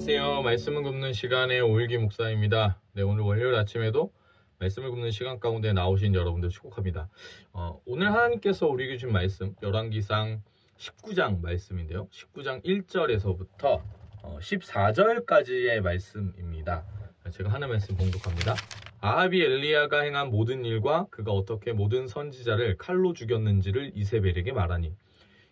안녕하세요. 말씀을 굽는 시간의 오일기 목사입니다. 네, 오늘 월요일 아침에도 말씀을 굽는 시간 가운데 나오신 여러분들 축복합니다. 오늘 하나님께서 우리에게 준 말씀 열왕기상 19장 말씀인데요. 19장 1절에서부터 14절까지의 말씀입니다. 제가 하는 말씀 봉독합니다. 아합이 엘리야가 행한 모든 일과 그가 어떻게 모든 선지자를 칼로 죽였는지를 이세벨에게 말하니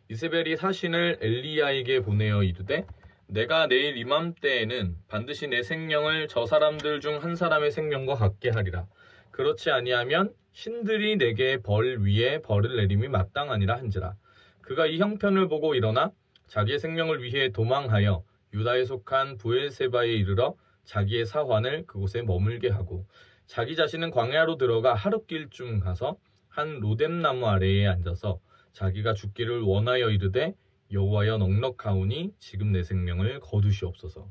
이세벨이 사신을 엘리야에게 보내어 이르되 내가 내일 이맘때에는 반드시 내 생명을 저 사람들 중 한 사람의 생명과 같게 하리라. 그렇지 아니하면 신들이 내게 벌 위에 벌을 내림이 마땅하니라 한지라. 그가 이 형편을 보고 일어나 자기의 생명을 위해 도망하여 유다에 속한 부엘세바에 이르러 자기의 사환을 그곳에 머물게 하고 자기 자신은 광야로 들어가 하룻길쯤 가서 한 로뎀나무 아래에 앉아서 자기가 죽기를 원하여 이르되 여호와여 넉넉하오니 지금 내 생명을 거두시옵소서.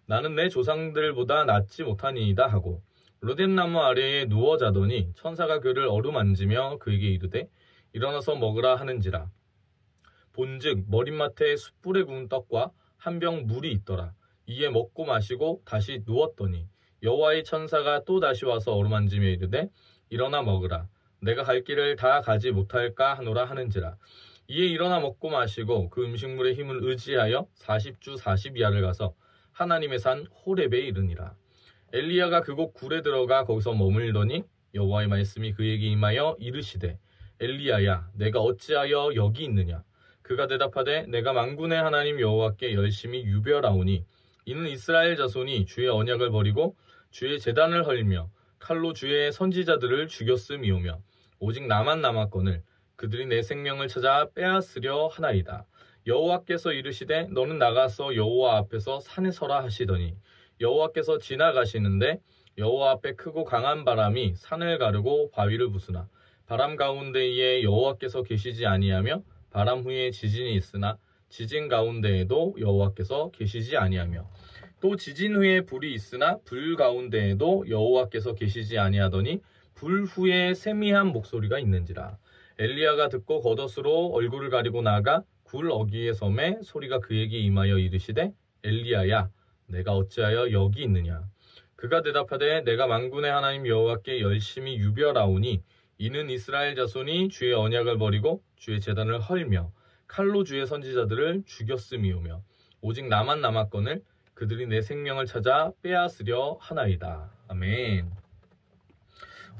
나는 내 조상들보다 낫지 못하니이다 하고 로뎀나무 아래에 누워 자더니 천사가 그를 어루만지며 그에게 이르되 일어나서 먹으라 하는지라. 본즉 머릿맡에 숯불에 구운 떡과 한 병 물이 있더라. 이에 먹고 마시고 다시 누웠더니 여호와의 천사가 또 다시 와서 어루만지며 이르되 일어나 먹으라. 내가 갈 길을 다 가지 못할까 하노라 하는지라. 이에 일어나 먹고 마시고 그 음식물의 힘을 의지하여 40주 40야를 가서 하나님의 산 호렙에 이르니라. 엘리야가 그곳 굴에 들어가 거기서 머물더니 여호와의 말씀이 그에게 임하여 이르시되 엘리야야 내가 어찌하여 여기 있느냐. 그가 대답하되 내가 만군의 하나님 여호와께 열심히 유별하오니 이는 이스라엘 자손이 주의 언약을 버리고 주의 제단을 헐며 칼로 주의 선지자들을 죽였음이오며 오직 나만 남았거늘 그들이 내 생명을 찾아 빼앗으려 하나이다. 여호와께서 이르시되 너는 나가서 여호와 앞에서 산에 서라 하시더니 여호와께서 지나가시는데 여호와 앞에 크고 강한 바람이 산을 가르고 바위를 부수나 바람 가운데에 여호와께서 계시지 아니하며 바람 후에 지진이 있으나 지진 가운데에도 여호와께서 계시지 아니하며 또 지진 후에 불이 있으나 불 가운데에도 여호와께서 계시지 아니하더니 불 후에 세미한 목소리가 있는지라. 엘리야가 듣고 겉옷으로 얼굴을 가리고 나가 굴 어귀에 섬에 소리가 그에게 임하여 이르시되 엘리야야 내가 어찌하여 여기 있느냐. 그가 대답하되 내가 만군의 하나님 여호와께 열심히 유별하오니 이는 이스라엘 자손이 주의 언약을 버리고 주의 제단을 헐며 칼로 주의 선지자들을 죽였음이오며 오직 나만 남았거늘 그들이 내 생명을 찾아 빼앗으려 하나이다. 아멘.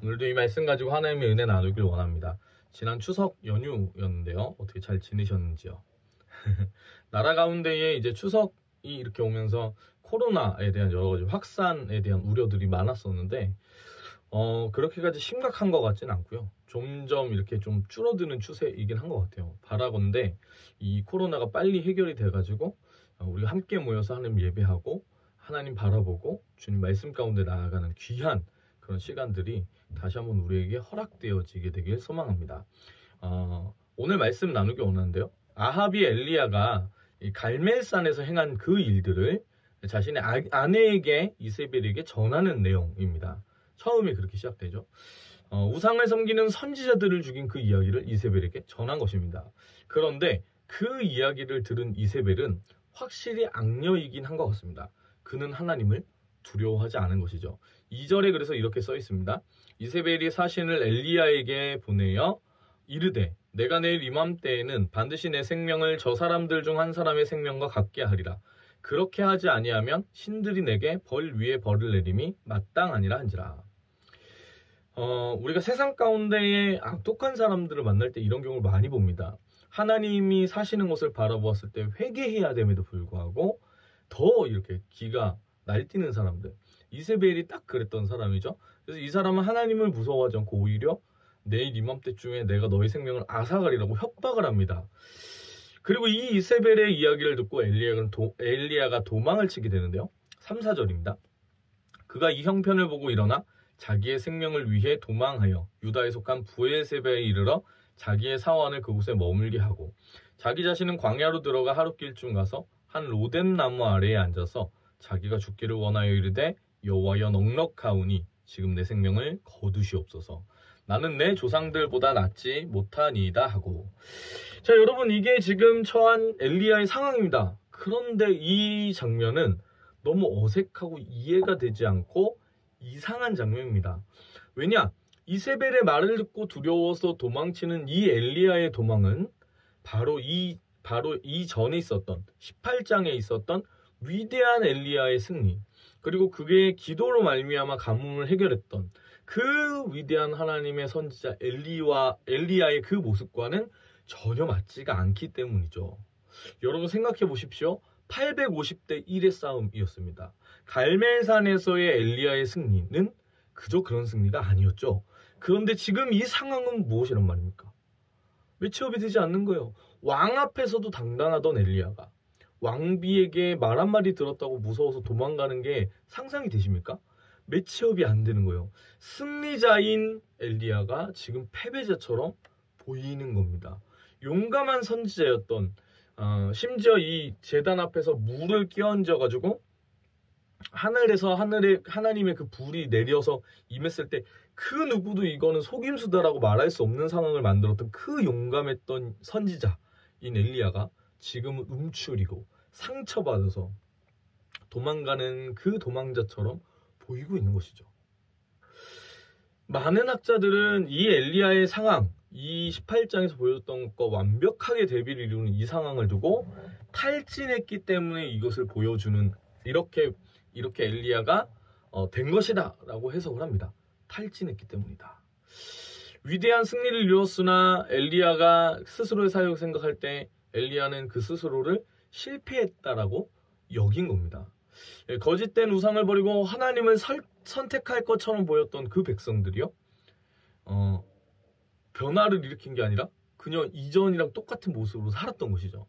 오늘도 이 말씀 가지고 하나님의 은혜 나누길 원합니다. 지난 추석 연휴였는데요. 어떻게 잘 지내셨는지요? 나라 가운데에 이제 추석이 이렇게 오면서 코로나에 대한 여러 가지 확산에 대한 우려들이 많았었는데 그렇게까지 심각한 것 같진 않고요. 점점 이렇게 좀 줄어드는 추세이긴 한 것 같아요. 바라건대 이 코로나가 빨리 해결이 돼가지고 우리가 함께 모여서 하나님 예배하고 하나님 바라보고 주님 말씀 가운데 나아가는 귀한 그런 시간들이 다시 한번 우리에게 허락되어지게 되길 소망합니다. 오늘 말씀 나누기 원하는데요. 아합이 엘리야가 이 갈멜산에서 행한 그 일들을 자신의 아내에게 이세벨에게 전하는 내용입니다. 처음에 그렇게 시작되죠. 우상을 섬기는 선지자들을 죽인 그 이야기를 이세벨에게 전한 것입니다. 그런데 그 이야기를 들은 이세벨은 확실히 악녀이긴 한 것 같습니다. 그는 하나님을 두려워하지 않은 것이죠. 2절에 그래서 이렇게 써 있습니다. 이세벨이 사신을 엘리야에게 보내어 이르되 내가 내일 이맘때에는 반드시 내 생명을 저 사람들 중 한 사람의 생명과 같게 하리라. 그렇게 하지 아니하면 신들이 내게 벌 위에 벌을 내림이 마땅하니라 한지라. 우리가 세상 가운데에 악독한 사람들을 만날 때 이런 경우를 많이 봅니다. 하나님이 사시는 것을 바라보았을 때 회개해야 됨에도 불구하고 더 이렇게 기가 날뛰는 사람들. 이세벨이 딱 그랬던 사람이죠. 그래서 이 사람은 하나님을 무서워하지 않고 오히려 내일 이맘때쯤에 내가 너의 생명을 앗아가리라고 협박을 합니다. 그리고 이 이세벨의 이야기를 듣고 엘리야가 도망을 치게 되는데요. 3, 4절입니다. 그가 이 형편을 보고 일어나 자기의 생명을 위해 도망하여 유다에 속한 부엘세바에 이르러 자기의 사환을 그곳에 머물게 하고 자기 자신은 광야로 들어가 하룻길쯤 가서 한 로뎀나무 아래에 앉아서 자기가 죽기를 원하여 이르되 여호와여 넉넉하오니 지금 내 생명을 거두시옵소서. 나는 내 조상들보다 낫지 못하니이다 하고. 자, 여러분, 이게 지금 처한 엘리야의 상황입니다. 그런데 이 장면은 너무 어색하고 이해가 되지 않고 이상한 장면입니다. 왜냐? 이세벨의 말을 듣고 두려워서 도망치는 이 엘리야의 도망은 바로 이 전에 있었던 18장에 있었던 위대한 엘리야의 승리, 그리고 그게 기도로 말미암아 가뭄을 해결했던 그 위대한 하나님의 선지자 엘리야의 그 모습과는 전혀 맞지가 않기 때문이죠. 여러분 생각해 보십시오. 850대 1의 싸움이었습니다. 갈멜산에서의 엘리야의 승리는 그저 그런 승리가 아니었죠. 그런데 지금 이 상황은 무엇이란 말입니까? 매치업이 되지 않는 거예요. 왕 앞에서도 당당하던 엘리야가 왕비에게 말 한마디 들었다고 무서워서 도망가는 게 상상이 되십니까? 매치업이 안 되는 거예요. 승리자인 엘리야가 지금 패배자처럼 보이는 겁니다. 용감한 선지자였던 심지어 이 제단 앞에서 물을 끼얹어 가지고 하늘에서 하나님의 그 불이 내려서 임했을 때 그 누구도 이거는 속임수다라고 말할 수 없는 상황을 만들었던 그 용감했던 선지자인 엘리야가 지금은 움츠리고 상처받아서 도망가는 그 도망자처럼 보이고 있는 것이죠. 많은 학자들은 이 엘리야의 상황, 이 18장에서 보여줬던 것과 완벽하게 대비를 이루는 이 상황을 두고 탈진했기 때문에 이것을 보여주는 이렇게 엘리야가 된 것이다 라고 해석을 합니다. 탈진했기 때문이다. 위대한 승리를 이루었으나 엘리야가 스스로의 사역을 생각할 때 엘리야는 그 스스로를 실패했다라고 여긴 겁니다. 거짓된 우상을 버리고 하나님을 선택할 것처럼 보였던 그 백성들이요, 변화를 일으킨 게 아니라 그냥 이전이랑 똑같은 모습으로 살았던 것이죠.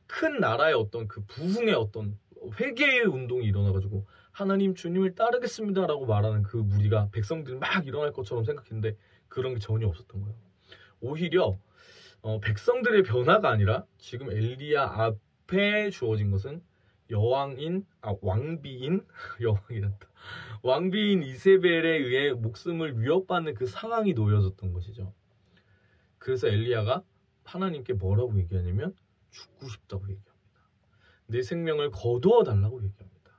큰 나라의 어떤 그 부흥의 어떤 회개의 운동이 일어나가지고 하나님 주님을 따르겠습니다 라고 말하는 그 무리가 백성들이 막 일어날 것처럼 생각했는데 그런 게 전혀 없었던 거예요. 오히려 백성들의 변화가 아니라 지금 엘리야 앞에 주어진 것은 왕비인 이세벨에 의해 목숨을 위협받는 그 상황이 놓여졌던 것이죠. 그래서 엘리야가 하나님께 뭐라고 얘기하냐면 죽고 싶다고 얘기합니다. 내 생명을 거두어 달라고 얘기합니다.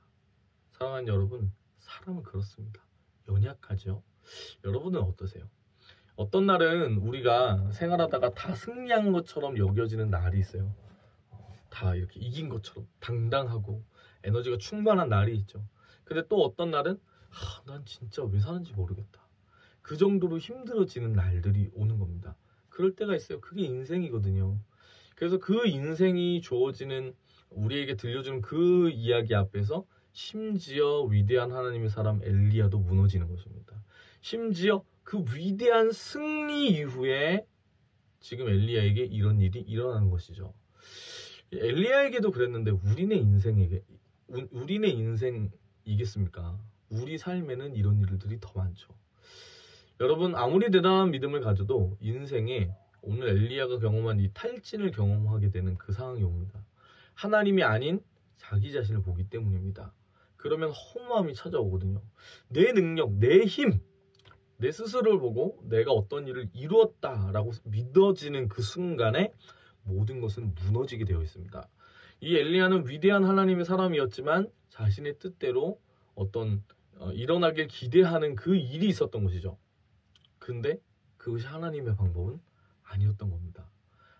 사랑하는 여러분, 사람은 그렇습니다. 연약하죠. 여러분은 어떠세요? 어떤 날은 우리가 생활하다가 다 승리한 것처럼 여겨지는 날이 있어요. 다 이렇게 이긴 것처럼 당당하고 에너지가 충만한 날이 있죠. 근데 또 어떤 날은 난 진짜 왜 사는지 모르겠다. 그 정도로 힘들어지는 날들이 오는 겁니다. 그럴 때가 있어요. 그게 인생이거든요. 그래서 그 인생이 주어지는 우리에게 들려주는 그 이야기 앞에서 심지어 위대한 하나님의 사람 엘리야도 무너지는 것입니다. 심지어 그 위대한 승리 이후에 지금 엘리야에게 이런 일이 일어나는 것이죠. 엘리야에게도 그랬는데 우리네 인생이겠습니까? 우리 삶에는 이런 일들이 더 많죠. 여러분, 아무리 대단한 믿음을 가져도 인생에 오늘 엘리야가 경험한 이 탈진을 경험하게 되는 그 상황이 옵니다. 하나님이 아닌 자기 자신을 보기 때문입니다. 그러면 허무함이 찾아오거든요. 내 능력, 내 힘, 내 스스로를 보고 내가 어떤 일을 이루었다라고 믿어지는 그 순간에 모든 것은 무너지게 되어 있습니다. 이 엘리야는 위대한 하나님의 사람이었지만 자신의 뜻대로 어떤 일어나길 기대하는 그 일이 있었던 것이죠. 근데 그것이 하나님의 방법은 아니었던 겁니다.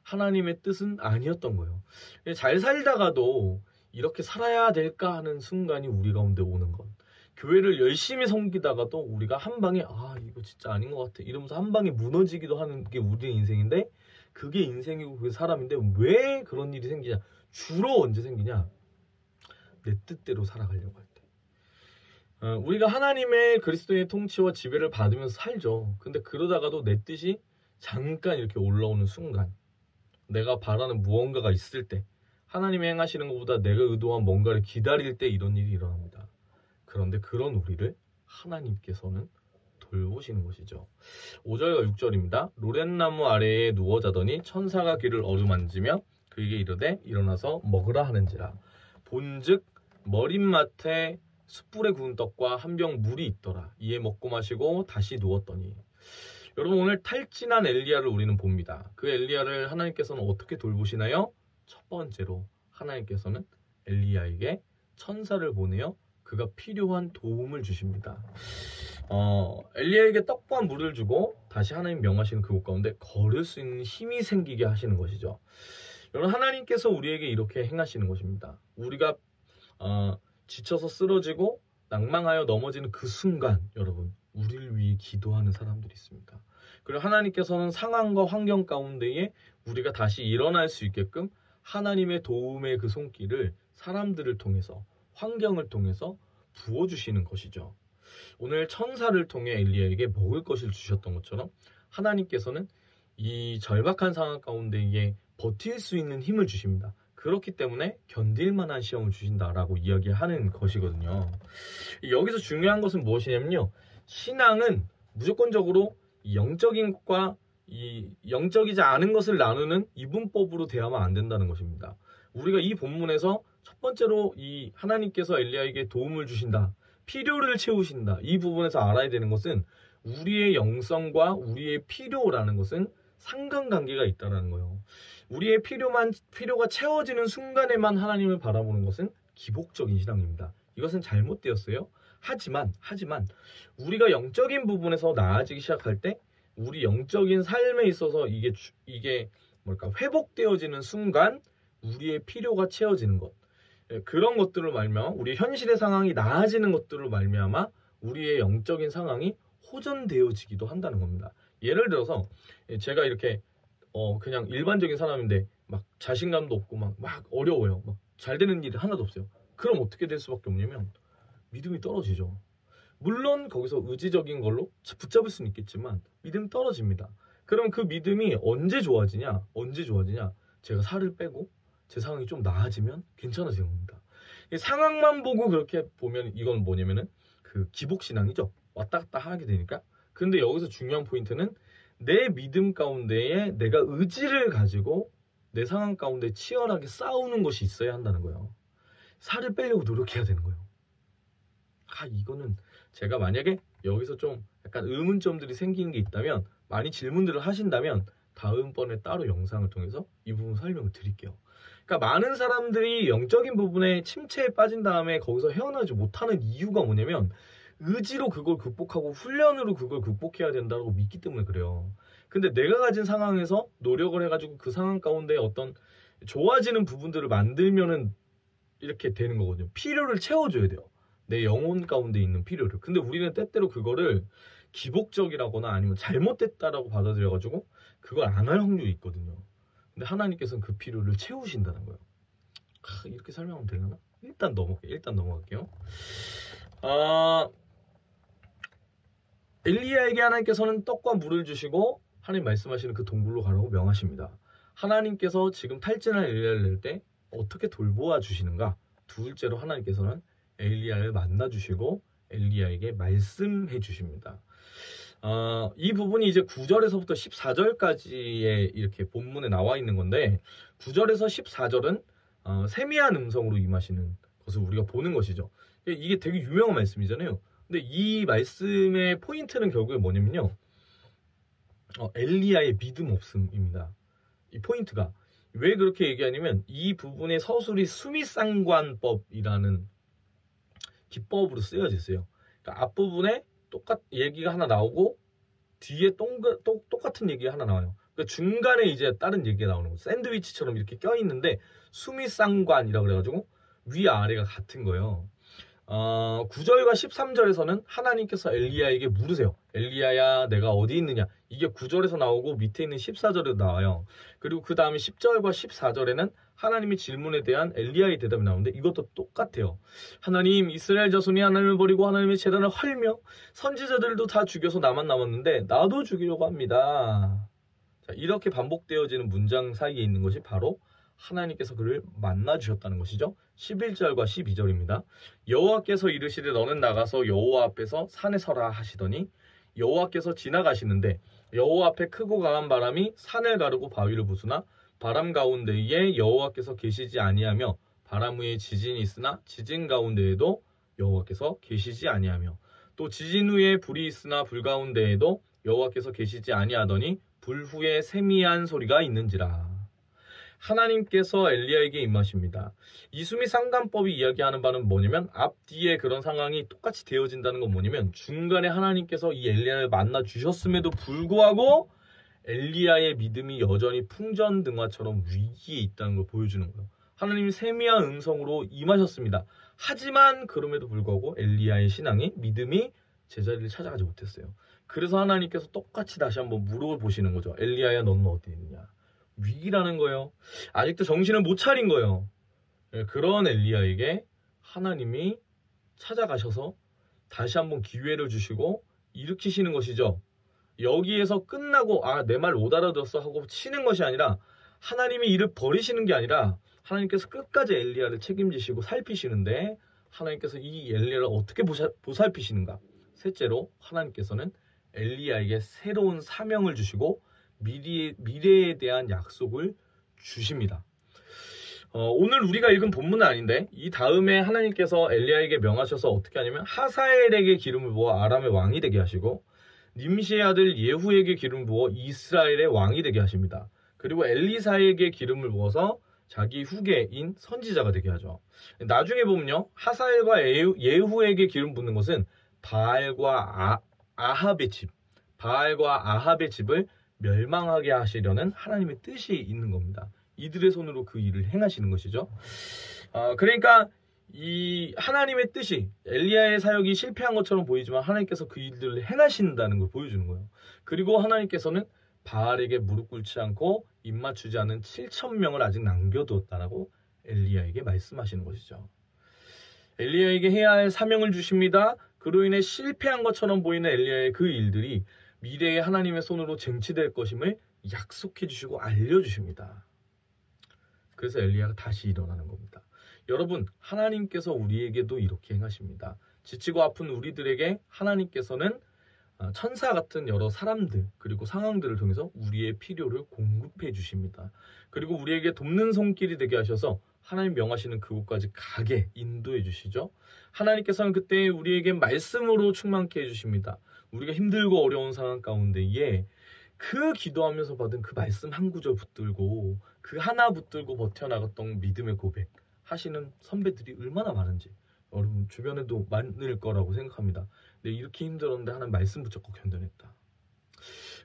하나님의 뜻은 아니었던 거예요. 잘 살다가도 이렇게 살아야 될까 하는 순간이 우리 가운데 오는 것. 교회를 열심히 섬기다가도 우리가 한 방에 이거 진짜 아닌 것 같아 이러면서 한 방에 무너지기도 하는 게 우리의 인생인데, 그게 인생이고 그게 사람인데 왜 그런 일이 생기냐? 주로 언제 생기냐? 내 뜻대로 살아가려고 할 때. 우리가 하나님의 그리스도의 통치와 지배를 받으면서 살죠. 근데 그러다가도 내 뜻이 잠깐 이렇게 올라오는 순간, 내가 바라는 무언가가 있을 때, 하나님이 행하시는 것보다 내가 의도한 뭔가를 기다릴 때 이런 일이 일어납니다. 그런데 그런 우리를 하나님께서는 돌보시는 것이죠. 5절과 6절입니다. 로렌나무 아래에 누워 자더니 천사가 귀를 어루만지며 그에게 이르되 일어나서 먹으라 하는지라. 본즉 머릿맡에 숯불에 구운 떡과 한 병 물이 있더라. 이에 먹고 마시고 다시 누웠더니. 여러분, 오늘 탈진한 엘리야를 우리는 봅니다. 그 엘리야를 하나님께서는 어떻게 돌보시나요? 첫 번째로 하나님께서는 엘리야에게 천사를 보내어 그가 필요한 도움을 주십니다. 엘리야에게 떡과 물을 주고 다시 하나님 명하시는 그곳 가운데 걸을 수 있는 힘이 생기게 하시는 것이죠. 여러분, 하나님께서 우리에게 이렇게 행하시는 것입니다. 우리가 지쳐서 쓰러지고 낭망하여 넘어지는 그 순간, 여러분, 우리를 위해 기도하는 사람들이 있습니다. 그리고 하나님께서는 상황과 환경 가운데에 우리가 다시 일어날 수 있게끔 하나님의 도움의 그 손길을 사람들을 통해서, 환경을 통해서 부어주시는 것이죠. 오늘 천사를 통해 엘리야에게 먹을 것을 주셨던 것처럼 하나님께서는 이 절박한 상황 가운데에 버틸 수 있는 힘을 주십니다. 그렇기 때문에 견딜 만한 시험을 주신다라고 이야기하는 것이거든요. 여기서 중요한 것은 무엇이냐면요, 신앙은 무조건적으로 영적인 것과 이 영적이지 않은 것을 나누는 이분법으로 대하면 안 된다는 것입니다. 우리가 이 본문에서 첫 번째로 이 하나님께서 엘리야에게 도움을 주신다, 필요를 채우신다, 이 부분에서 알아야 되는 것은 우리의 영성과 우리의 필요라는 것은 상관관계가 있다는 거예요. 우리의 필요가 채워지는 순간에만 하나님을 바라보는 것은 기복적인 신앙입니다. 이것은 잘못되었어요. 하지만 우리가 영적인 부분에서 나아지기 시작할 때 우리 영적인 삶에 있어서 이게 회복되어지는 순간 우리의 필요가 채워지는 것, 그런 것들을 말미암아 우리 현실의 상황이 나아지는 것들을 말미암아 우리의 영적인 상황이 호전되어지기도 한다는 겁니다. 예를 들어서 제가 이렇게 그냥 일반적인 사람인데 막 자신감도 없고 막 어려워요. 막 잘 되는 일이 하나도 없어요. 그럼 어떻게 될 수밖에 없냐면 믿음이 떨어지죠. 물론 거기서 의지적인 걸로 붙잡을 수는 있겠지만 믿음이 떨어집니다. 그럼 그 믿음이 언제 좋아지냐? 제가 살을 빼고 제 상황이 좀 나아지면 괜찮아지는 겁니다. 상황만 보고 그렇게 보면 이건 뭐냐면은 그 기복신앙이죠. 왔다 갔다 하게 되니까. 근데 여기서 중요한 포인트는 내 믿음 가운데에 내가 의지를 가지고 내 상황 가운데 치열하게 싸우는 것이 있어야 한다는 거예요. 살을 빼려고 노력해야 되는 거예요. 이거는 제가 만약에 여기서 좀 약간 의문점들이 생기는 게 있다면 많이 질문들을 하신다면 다음번에 따로 영상을 통해서 이 부분 설명을 드릴게요. 그러니까 많은 사람들이 영적인 부분에 침체에 빠진 다음에 거기서 헤어나지 못하는 이유가 뭐냐면 의지로 그걸 극복하고 훈련으로 그걸 극복해야 된다고 믿기 때문에 그래요. 근데 내가 가진 상황에서 노력을 해가지고 그 상황 가운데 어떤 좋아지는 부분들을 만들면은 이렇게 되는 거거든요. 필요를 채워줘야 돼요. 내 영혼 가운데 있는 필요를. 근데 우리는 때때로 그거를 기복적이라거나 아니면 잘못됐다라고 받아들여가지고 그걸 안 할 확률이 있거든요. 근데 하나님께서는 그 필요를 채우신다는 거예요. 이렇게 설명하면 되려나? 일단 넘어갈게요. 엘리야에게 하나님께서는 떡과 물을 주시고 하나님 말씀하시는 그 동굴로 가라고 명하십니다. 하나님께서 지금 탈진한 엘리야를 낼 때 어떻게 돌보아 주시는가? 둘째로 하나님께서는 엘리야를 만나 주시고 엘리야에게 말씀해 주십니다. 이 부분이 이제 9절에서부터 14절까지의 이렇게 본문에 나와 있는 건데 9절에서 14절은 세미한 음성으로 임하시는 것을 우리가 보는 것이죠. 이게 되게 유명한 말씀이잖아요. 근데 이 말씀의 포인트는 결국에 뭐냐면요, 엘리야의 믿음 없음입니다. 이 포인트가 왜 그렇게 얘기하냐면 이 부분의 서술이 수미상관법이라는 기법으로 쓰여져 있어요. 그러니까 앞부분에 얘기가 하나 나오고 뒤에 똑같은 얘기가 하나 나와요. 그러니까 중간에 이제 다른 얘기가 나오는 거예요. 샌드위치처럼 이렇게 껴있는데 수미상관이라고 그래가지고 위아래가 같은 거예요. 9절과 13절에서는 하나님께서 엘리야에게 물으세요. 엘리야야, 내가 어디 있느냐? 이게 9절에서 나오고 밑에 있는 14절에도 나와요. 그리고 그 다음에 10절과 14절에는 하나님의 질문에 대한 엘리야의 대답이 나오는데 이것도 똑같아요. 하나님, 이스라엘 자손이 하나님을 버리고 하나님의 제단을 헐며 선지자들도 다 죽여서 나만 남았는데 나도 죽이려고 합니다. 자, 이렇게 반복되어지는 문장 사이에 있는 것이 바로 하나님께서 그를 만나주셨다는 것이죠. 11절과 12절입니다. 여호와께서 이르시되 너는 나가서 여호와 앞에서 산에 서라 하시더니 여호와께서 지나가시는데 여호와 앞에 크고 강한 바람이 산을 가르고 바위를 부수나 바람 가운데에 여호와께서 계시지 아니하며 바람 후에 지진이 있으나 지진 가운데에도 여호와께서 계시지 아니하며 또 지진 후에 불이 있으나 불 가운데에도 여호와께서 계시지 아니하더니 불 후에 세미한 소리가 있는지라. 하나님께서 엘리야에게 임하십니다. 이수미 상관법이 이야기하는 바는 뭐냐면 앞뒤에 그런 상황이 똑같이 되어진다는 건 뭐냐면 중간에 하나님께서 이 엘리야를 만나 주셨음에도 불구하고 엘리야의 믿음이 여전히 풍전등화처럼 위기에 있다는 걸 보여주는 거예요. 하나님이 세미한 음성으로 임하셨습니다. 하지만 그럼에도 불구하고 엘리야의 신앙이 믿음이 제자리를 찾아가지 못했어요. 그래서 하나님께서 똑같이 다시 한번 물어보시는 거죠. 엘리야야 너는 어디 있느냐. 위기라는 거예요. 아직도 정신을 못 차린 거예요. 그런 엘리야에게 하나님이 찾아가셔서 다시 한번 기회를 주시고 일으키시는 것이죠. 여기에서 끝나고 내 말 못 알아들었어 하고 치는 것이 아니라 하나님이 이를 버리시는 게 아니라 하나님께서 끝까지 엘리야를 책임지시고 살피시는데 하나님께서 이 엘리야를 어떻게 보살피시는가. 셋째로 하나님께서는 엘리야에게 새로운 사명을 주시고 미래에 대한 약속을 주십니다. 오늘 우리가 읽은 본문은 아닌데 이 다음에 하나님께서 엘리야에게 명하셔서 어떻게 하냐면 하사엘에게 기름을 부어 아람의 왕이 되게 하시고 님시의 아들 예후에게 기름을 부어 이스라엘의 왕이 되게 하십니다. 그리고 엘리사에게 기름을 부어서 자기 후계인 선지자가 되게 하죠. 나중에 보면요. 하사엘과 예후에게 기름 붓는 것은 바알과 아합의 집을 멸망하게 하시려는 하나님의 뜻이 있는 겁니다. 이들의 손으로 그 일을 행하시는 것이죠. 그러니까 이 하나님의 뜻이 엘리야의 사역이 실패한 것처럼 보이지만 하나님께서 그 일들을 행하신다는 걸 보여주는 거예요. 그리고 하나님께서는 바알에게 무릎 꿇지 않고 입맞추지 않은 7,000명을 아직 남겨두었다라고 엘리야에게 말씀하시는 것이죠. 엘리야에게 해야 할 사명을 주십니다. 그로 인해 실패한 것처럼 보이는 엘리야의 그 일들이 미래에 하나님의 손으로 쟁취될 것임을 약속해 주시고 알려주십니다. 그래서 엘리야가 다시 일어나는 겁니다. 여러분, 하나님께서 우리에게도 이렇게 행하십니다. 지치고 아픈 우리들에게 하나님께서는 천사 같은 여러 사람들 그리고 상황들을 통해서 우리의 필요를 공급해 주십니다. 그리고 우리에게 돕는 손길이 되게 하셔서 하나님 명하시는 그곳까지 가게 인도해 주시죠. 하나님께서는 그때 우리에게 말씀으로 충만케 해주십니다. 우리가 힘들고 어려운 상황 가운데에 그 기도하면서 받은 그 말씀 한 구절 붙들고 그 하나 붙들고 버텨나갔던 믿음의 고백 하시는 선배들이 얼마나 많은지 여러분 주변에도 많을 거라고 생각합니다. 근데 이렇게 힘들었는데 하나님 말씀 붙잡고 견뎌냈다.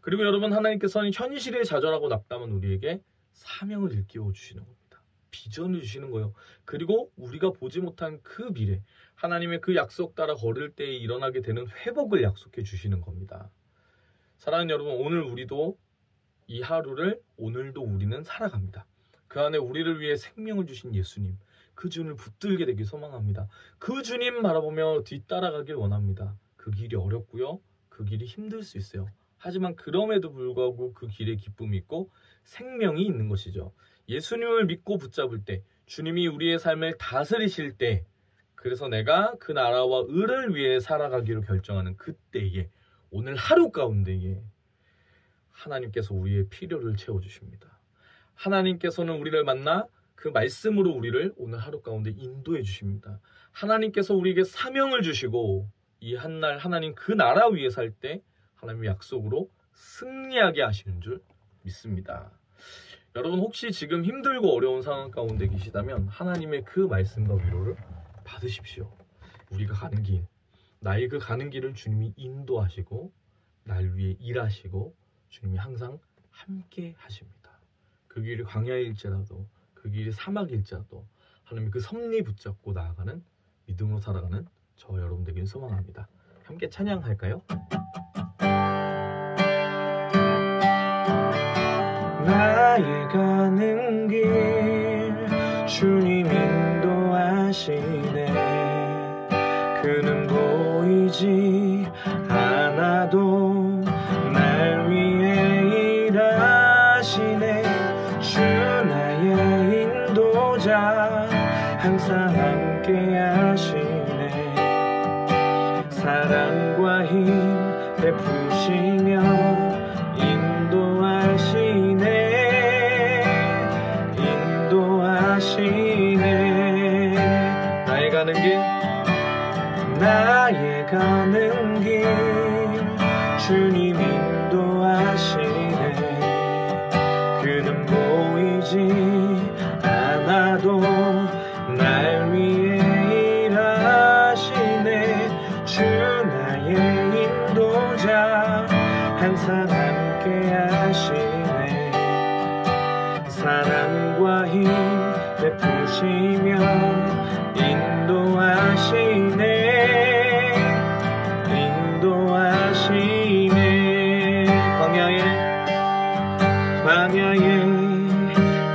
그리고 여러분 하나님께서는 현실에 좌절하고 낙담한 우리에게 사명을 일깨워 주시는 겁니다. 비전을 주시는 거예요. 그리고 우리가 보지 못한 그 미래 하나님의 그 약속 따라 걸을 때에 일어나게 되는 회복을 약속해 주시는 겁니다. 사랑하는 여러분, 오늘 우리도 이 하루를 오늘도 우리는 살아갑니다. 그 안에 우리를 위해 생명을 주신 예수님, 그 주님을 붙들게 되길 소망합니다. 그 주님 바라보며 뒤따라가길 원합니다. 그 길이 어렵고요. 그 길이 힘들 수 있어요. 하지만 그럼에도 불구하고 그 길에 기쁨이 있고 생명이 있는 것이죠. 예수님을 믿고 붙잡을 때, 주님이 우리의 삶을 다스리실 때, 그래서 내가 그 나라와 의를 위해 살아가기로 결정하는 그때에 오늘 하루 가운데에 하나님께서 우리의 필요를 채워주십니다. 하나님께서는 우리를 만나 그 말씀으로 우리를 오늘 하루 가운데 인도해 주십니다. 하나님께서 우리에게 사명을 주시고 이 한날 하나님 그 나라 위에 살 때 하나님의 약속으로 승리하게 하시는 줄 믿습니다. 여러분 혹시 지금 힘들고 어려운 상황 가운데 계시다면 하나님의 그 말씀과 위로를 받으십시오. 우리가 가는 길, 나의 그 가는 길을 주님이 인도하시고 날 위해 일하시고 주님이 항상 함께 하십니다. 그 길이 광야일지라도 그 길이 사막일지라도 하나님의 그 섭리 붙잡고 나아가는 믿음으로 살아가는 저 여러분 되길 소망합니다. 함께 찬양할까요? 나의 가는 길 주님 인도하시네. 그는 보이지 않아도 날 위해 일하시네. 주 나의 인도자 항상 함께 하시네. 사랑과 힘 베푸시며 인도하시네. 나의 가는 길, 나의 가는 길 주님 인도하시네. 그는 보이지 변해도 날 위해 일하시네. 주 나의 인도자 항상 함께 하시네. 사랑과 힘 베푸시며 인도하시네. 인도하시네. 광야에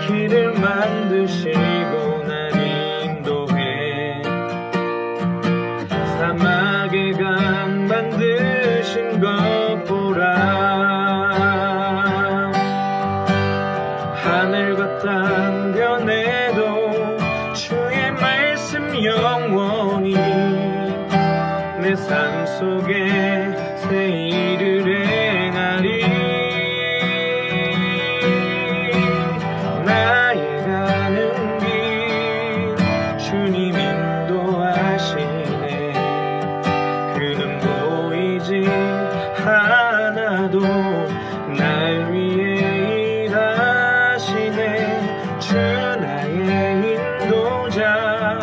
길을 만드시고 날 인도해. 사막에 강 만드신 것 보라. 하늘과 땅 변해도 주의 말씀 영원히 내 삶 속에 새 일을 행하리. 나의 가는 길 주님 인도하시네. 그는 보이지 않아도 날 위해 일하시네. 주 나의 인도자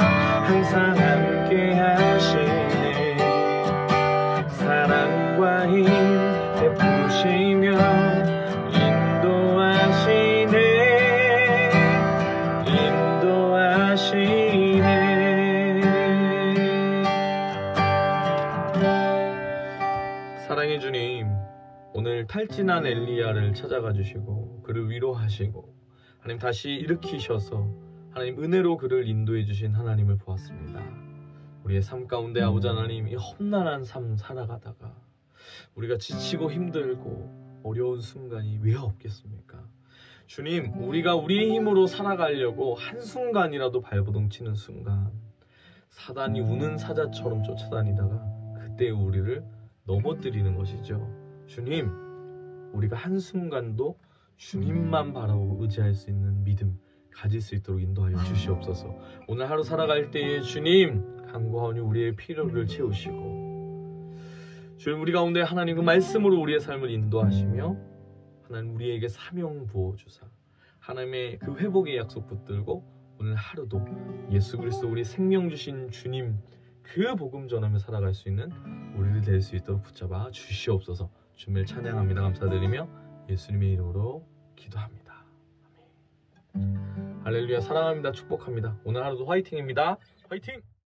항상 함께 하시네. 사랑과 힘 베푸시며 인도하시네. 인도하시네. 사랑의 주님, 오늘 탈진한 엘리야를 찾아가 주시고 그를 위로하시고 하나님 다시 일으키셔서 하나님 은혜로 그를 인도해 주신 하나님을 보았습니다. 우리의 삶 가운데 아버지 하나님, 이 험난한 삶 살아가다가 우리가 지치고 힘들고 어려운 순간이 왜 없겠습니까? 주님, 우리가 우리의 힘으로 살아가려고 한순간이라도 발버둥 치는 순간 사단이 우는 사자처럼 쫓아다니다가 그때 우리를 넘어뜨리는 것이죠. 주님, 우리가 한순간도 주님만 바라보고 의지할 수 있는 믿음 가질 수 있도록 인도하여 주시옵소서. 오늘 하루 살아갈 때에 주님 간구하오니 우리의 필요를 채우시고 주님, 우리 가운데 하나님 그 말씀으로 우리의 삶을 인도하시며 하나님 우리에게 사명 부어주사 하나님의 그 회복의 약속 붙들고 오늘 하루도 예수 그리스도 우리 생명 주신 주님 그 복음 전하며 살아갈 수 있는 우리를 될 수 있도록 붙잡아 주시옵소서. 주님을 찬양합니다. 감사드리며 예수님의 이름으로 기도합니다. 아멘. 할렐루야. 사랑합니다. 축복합니다. 오늘 하루도 화이팅입니다. 화이팅!